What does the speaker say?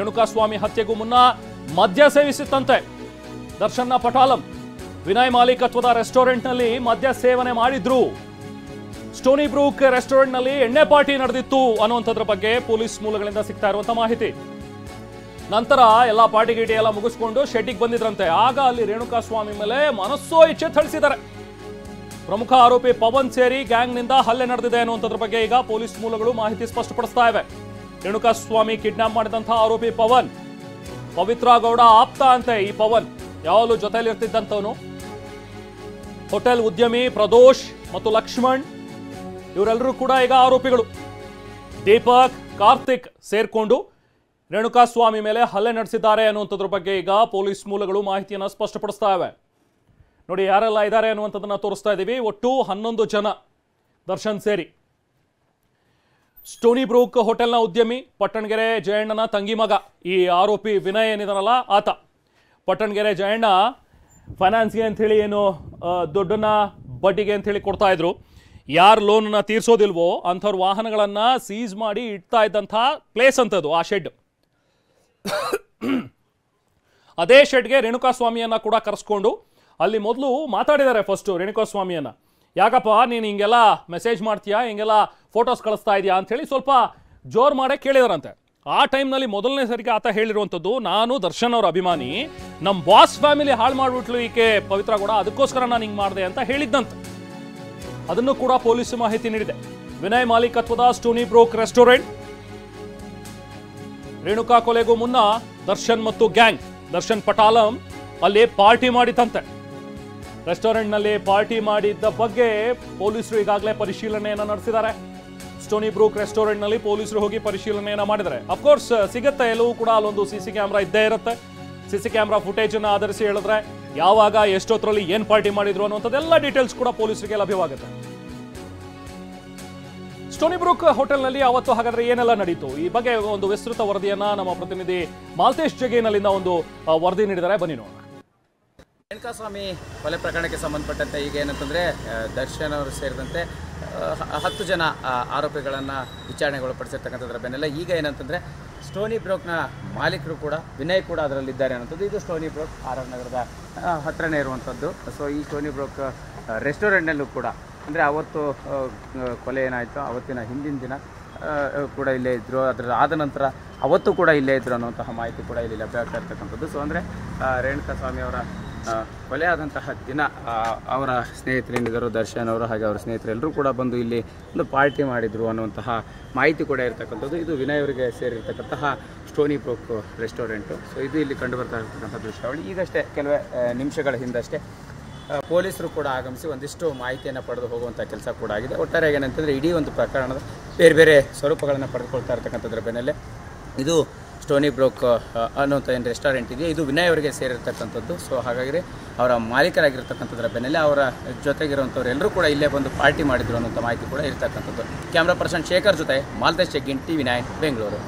ರೇಣುಕಾಸ್ವಾಮಿ ಹತ್ಯೆಗೂ ಮುನ್ನ ಮದ್ಯ ಸೇವಿಸಿತ್ತಂತೆ ದರ್ಶನ್ನ ಪಟಾಲಂ. ವಿನಯ್ ಮಾಲೀಕತ್ವದ ರೆಸ್ಟೋರೆಂಟ್ನಲ್ಲಿ ಮದ್ಯ ಸೇವನೆ ಮಾಡಿದ್ರು. ಸ್ಟೋನಿ ಬ್ರೂಕ್ ರೆಸ್ಟೋರೆಂಟ್ನಲ್ಲಿ ಎಣ್ಣೆ ಪಾರ್ಟಿ ನಡೆದಿತ್ತು ಅನ್ನುವಂಥದ್ರ ಬಗ್ಗೆ ಪೊಲೀಸ್ ಮೂಲಗಳಿಂದ ಸಿಗ್ತಾ ಇರುವಂತಹ ಮಾಹಿತಿ. ನಂತರ ಎಲ್ಲ ಪಾರ್ಟಿ ಗೀಟಿ ಎಲ್ಲ ಮುಗಿಸ್ಕೊಂಡು ಶೆಡ್ಡಿಗೆ ಬಂದಿದ್ರಂತೆ. ಆಗ ಅಲ್ಲಿ ರೇಣುಕಾಸ್ವಾಮಿ ಮೇಲೆ ಮನಸ್ಸೋ ಇಚ್ಛೆ ಥಳಿಸಿದ್ದಾರೆ. ಪ್ರಮುಖ ಆರೋಪಿ ಪವನ್ ಸೇರಿ ಗ್ಯಾಂಗ್ನಿಂದ ಹಲ್ಲೆ ನಡೆದಿದೆ ಅನ್ನುವಂಥದ್ರ ಬಗ್ಗೆ ಈಗ ಪೊಲೀಸ್ ಮೂಲಗಳು ಮಾಹಿತಿ ಸ್ಪಷ್ಟಪಡಿಸ್ತಾ ಇವೆ. ರೇಣುಕಾಸ್ವಾಮಿ ಕಿಡ್ನಾಪ್ ಮಾಡಿದಂತಹ ಆರೋಪಿ ಪವನ್, ಪವಿತ್ರ ಗೌಡ ಆಪ್ತ ಅಂತೆ. ಈ ಪವನ್ ಯಾವಾಗಲೂ ಜೊತೆಯಲ್ಲಿ ಇರ್ತಿದ್ದಂಥವನು. ಹೋಟೆಲ್ ಉದ್ಯಮಿ ಪ್ರದೋಷ್ ಮತ್ತು ಲಕ್ಷ್ಮಣ್ ಇವರೆಲ್ಲರೂ ಕೂಡ ಈಗ ಆರೋಪಿಗಳು. ದೀಪಕ್, ಕಾರ್ತಿಕ್ ಸೇರ್ಕೊಂಡು ರೇಣುಕಾಸ್ವಾಮಿ ಮೇಲೆ ಹಲ್ಲೆ ನಡೆಸಿದ್ದಾರೆ ಅನ್ನುವಂಥದ್ರ ಬಗ್ಗೆ ಈಗ ಪೊಲೀಸ್ ಮೂಲಗಳು ಮಾಹಿತಿಯನ್ನು ಸ್ಪಷ್ಟಪಡಿಸ್ತಾ ಇವೆ. ನೋಡಿ ಯಾರೆಲ್ಲ ಇದ್ದಾರೆ ಅನ್ನುವಂಥದ್ದನ್ನ ತೋರಿಸ್ತಾ ಇದ್ದೀವಿ. ಒಟ್ಟು 11 ಜನ ದರ್ಶನ್ ಸೇರಿ. ಸ್ಟೋನಿ ಬ್ರೂಕ್ ಹೋಟೆಲ್ನ ಉದ್ಯಮಿ ಪಟ್ಟಣಗೆರೆ ಜಯಣ್ಣನ ತಂಗಿ ಮಗ ಈ ಆರೋಪಿ ವಿನಯ್ ಏನಿದಾನಲ್ಲ ಆತ. ಪಟ್ಟಣಗೆರೆ ಜಯಣ್ಣ ಫೈನಾನ್ಸ್ಗೆ ಅಂಥೇಳಿ ಏನು ದುಡ್ಡನ್ನ ಬಡ್ಡಿಗೆ ಅಂಥೇಳಿ ಕೊಡ್ತಾ ಇದ್ರು. ಯಾರು ಲೋನನ್ನ ತೀರ್ಸೋದಿಲ್ವೋ ಅಂಥವ್ರ ವಾಹನಗಳನ್ನು ಸೀಸ್ ಮಾಡಿ ಇಡ್ತಾ ಇದ್ದಂಥ ಪ್ಲೇಸ್ ಅಂತದ್ದು ಆ ಶೆಡ್. ಅದೇ ಶೆಡ್ಗೆ ರೇಣುಕಾಸ್ವಾಮಿಯನ್ನ ಕೂಡ ಕರೆಸ್ಕೊಂಡು ಅಲ್ಲಿ ಮೊದಲು ಮಾತಾಡಿದ್ದಾರೆ. ಫಸ್ಟು ರೇಣುಕಾಸ್ವಾಮಿಯನ್ನ, ಯಾಕಪ್ಪ ನೀನು ಹಿಂಗೆಲ್ಲ ಮೆಸೇಜ್ ಮಾಡ್ತೀಯಾ, ಹಿಂಗೆಲ್ಲ ಫೋಟೋಸ್ ಕಳಿಸ್ತಾ ಇದೆಯಾ ಅಂಥೇಳಿ ಸ್ವಲ್ಪ ಜೋರು ಮಾಡೇ ಕೇಳಿದಾರಂತೆ. ಆ ಟೈಮ್ನಲ್ಲಿ ಮೊದಲನೇ ಸರಿಗೆ ಆತ ಹೇಳಿರುವಂಥದ್ದು, ನಾನು ದರ್ಶನ್ ಅವ್ರ ಅಭಿಮಾನಿ, ನಮ್ಮ ಬಾಸ್ ಫ್ಯಾಮಿಲಿ ಹಾಳು ಮಾಡಿಬಿಟ್ಲು ಈಕೆ ಪವಿತ್ರ ಕೂಡ, ಅದಕ್ಕೋಸ್ಕರ ನಾನು ಹಿಂಗೆ ಮಾಡಿದೆ ಅಂತ ಹೇಳಿದ್ದಂತೆ. ಅದನ್ನು ಕೂಡ ಪೊಲೀಸ್ ಮಾಹಿತಿ ನೀಡಿದೆ. ವಿನಯ್ ಮಾಲೀಕತ್ವದ ಸ್ಟೋನಿ ಬ್ರೂಕ್ ರೆಸ್ಟೋರೆಂಟ್, ರೇಣುಕಾ ಕೊಲೆಗೂ ಮುನ್ನ ದರ್ಶನ್ ಮತ್ತು ಗ್ಯಾಂಗ್, ದರ್ಶನ್ ಪಟಾಲಂ ಅಲ್ಲಿ ಪಾರ್ಟಿ ಮಾಡಿತಂತೆ. ರೆಸ್ಟೋರೆಂಟ್ನಲ್ಲಿ ಪಾರ್ಟಿ ಮಾಡಿದ್ದ ಬಗ್ಗೆ ಪೊಲೀಸರು ಈಗಾಗಲೇ ಪರಿಶೀಲನೆಯನ್ನು ನಡೆಸಿದ್ದಾರೆ. ಸ್ಟೋನಿ ಬ್ರೂಕ್ ರೆಸ್ಟೋರೆಂಟ್ನಲ್ಲಿ ಪೊಲೀಸರು ಹೋಗಿ ಪರಿಶೀಲನೆಯನ್ನು ಮಾಡಿದ್ದಾರೆ. ಅಫ್ಕೋರ್ಸ್ ಸಿಗುತ್ತೆ, ಎಲ್ಲವೂ ಕೂಡ ಅಲ್ಲೊಂದು ಸಿಸಿ ಕ್ಯಾಮ್ರಾ ಇದ್ದೇ ಇರುತ್ತೆ. ಸಿಸಿ ಕ್ಯಾಮ್ರಾ ಫುಟೇಜನ್ನು ಆಧರಿಸಿ ಹೇಳಿದ್ರೆ ಯಾವಾಗ ಎಷ್ಟೊತ್ತರಲ್ಲಿ ಏನು ಪಾರ್ಟಿ ಮಾಡಿದ್ರು ಅನ್ನುವಂಥದ್ದೆಲ್ಲ ಡೀಟೇಲ್ಸ್ ಕೂಡ ಪೊಲೀಸರಿಗೆ ಲಭ್ಯವಾಗುತ್ತೆ. ಸ್ಟೋನಿ ಬ್ರೂಕ್ ಹೋಟೆಲ್ನಲ್ಲಿ ಅವತ್ತು ಹಾಗಾದ್ರೆ ಏನೆಲ್ಲ ನಡೀತು, ಈ ಬಗ್ಗೆ ಒಂದು ವಿಸ್ತೃತ ವರದಿಯನ್ನ ನಮ್ಮ ಪ್ರತಿನಿಧಿ ಮಾಲ್ತೇಶ್ ಜಗೇನಲ್ಲಿಂದ ಒಂದು ವರದಿ ನೀಡಿದ್ದಾರೆ, ಬನ್ನಿ ನೋಡೋಣ. ರೇಣುಕಾಸ್ವಾಮಿ ಕೊಲೆ ಪ್ರಕರಣಕ್ಕೆ ಸಂಬಂಧಪಟ್ಟಂತೆ ಈಗ ಏನಂತಂದರೆ ದರ್ಶನ್ ಅವರು ಸೇರಿದಂತೆ 10 ಜನ ಆರೋಪಿಗಳನ್ನು ವಿಚಾರಣೆಗೊಳಪಡಿಸಿರ್ತಕ್ಕಂಥದ್ರ ಬೆನ್ನಲ್ಲೇ ಈಗ ಏನಂತಂದರೆ ಸ್ಟೋನಿ ಬ್ರೂಕ್ನ ಮಾಲೀಕರು ಕೂಡ ವಿನಯ್ ಕೂಡ ಅದರಲ್ಲಿದ್ದಾರೆ ಅನ್ನೋಂಥದ್ದು. ಇದು ಸ್ಟೋನಿ ಬ್ರೂಕ್ RR ನಗರದ ಹತ್ತಿರನೇ ಇರುವಂಥದ್ದು. ಸೊ ಈ ಸ್ಟೋನಿ ಬ್ರೂಕ್ ರೆಸ್ಟೋರೆಂಟ್ನಲ್ಲೂ ಕೂಡ ಅಂದರೆ ಅವತ್ತು ಕೊಲೆ ಏನಾಯಿತು ಅವತ್ತಿನ ಹಿಂದಿನ ದಿನ ಕೂಡ ಇಲ್ಲೇ ಇದ್ದರು, ಅದರ ಆದ ನಂತರ ಅವತ್ತು ಕೂಡ ಇಲ್ಲೇ ಇದ್ದರು ಅನ್ನುವಂತಹ ಮಾಹಿತಿ ಕೂಡ ಇಲ್ಲಿ ಲಭ್ಯ ಆಗ್ತಾ ಇರ್ತಕ್ಕಂಥದ್ದು. ಸೊ ಅಂದರೆ ರೇಣುಕಾಸ್ವಾಮಿ ಅವರ ಕೊಲೆ ಆದಂತಹ ದಿನ ಅವರ ಸ್ನೇಹಿತರೇನಿದ್ದರು ದರ್ಶನ್ ಅವರು ಹಾಗೆ ಅವರ ಸ್ನೇಹಿತರೆಲ್ಲರೂ ಕೂಡ ಬಂದು ಇಲ್ಲಿ ಒಂದು ಪಾರ್ಟಿ ಮಾಡಿದರು ಅನ್ನುವಂತಹ ಮಾಹಿತಿ ಕೂಡ ಇರತಕ್ಕಂಥದ್ದು. ಇದು ವಿನಯ್ ಅವರಿಗೆ ಸೇರಿರ್ತಕ್ಕಂತಹ ಸ್ಟೋನಿ ಬ್ರೂಕ್ ರೆಸ್ಟೋರೆಂಟು. ಸೊ ಇದು ಇಲ್ಲಿ ಕಂಡು ಬರ್ತಾ ಇರ್ತಕ್ಕಂಥ ದೃಶ್ಯಾವಳಿ. ಈಗಷ್ಟೇ ಕೆಲವೇ ನಿಮಿಷಗಳ ಹಿಂದಷ್ಟೇ ಪೊಲೀಸರು ಕೂಡ ಆಗಮಿಸಿ ಒಂದಿಷ್ಟು ಮಾಹಿತಿಯನ್ನು ಪಡೆದು ಹೋಗುವಂಥ ಕೆಲಸ ಕೂಡ ಆಗಿದೆ. ಒಟ್ಟಾರೆ ಏನಂತಂದರೆ ಇಡೀ ಒಂದು ಪ್ರಕರಣದ ಬೇರೆ ಬೇರೆ ಸ್ವರೂಪಗಳನ್ನು ಪಡೆದುಕೊಳ್ತಾ ಇರ್ತಕ್ಕಂಥದ್ರ ಬೆನ್ನಲ್ಲೇ ಇದು ಸ್ಟೋನಿ ಬ್ರೂಕ್ ಅನ್ನುವಂಥ ಏನು ರೆಸ್ಟೋರೆಂಟ್ ಇದೆಯಾ ಇದು ವಿನಯ್ ಅವರಿಗೆ ಸೇರಿರ್ತಕ್ಕಂಥದ್ದು. ಸೊ ಹಾಗಾಗಿ ಅವರ ಮಾಲೀಕರಾಗಿರ್ತಕ್ಕಂಥದ್ರ ಬೆನ್ನಲ್ಲೇ ಅವರ ಜೊತೆಗಿರುವಂಥವ್ರು ಎಲ್ಲರೂ ಕೂಡ ಇಲ್ಲೇ ಬಂದು ಪಾರ್ಟಿ ಮಾಡಿದ್ರು ಅನ್ನೋಂಥ ಮಾಹಿತಿ ಕೂಡ ಇರ್ತಕ್ಕಂಥದ್ದು. ಕ್ಯಾಮ್ರಾ ಪರ್ಸನ್ ಶೇಖರ್ ಜೊತೆ ಮಾಲ್ತೇಶ್ ಜಗ್ಗಿನ್, TV9 ಬೆಂಗಳೂರು.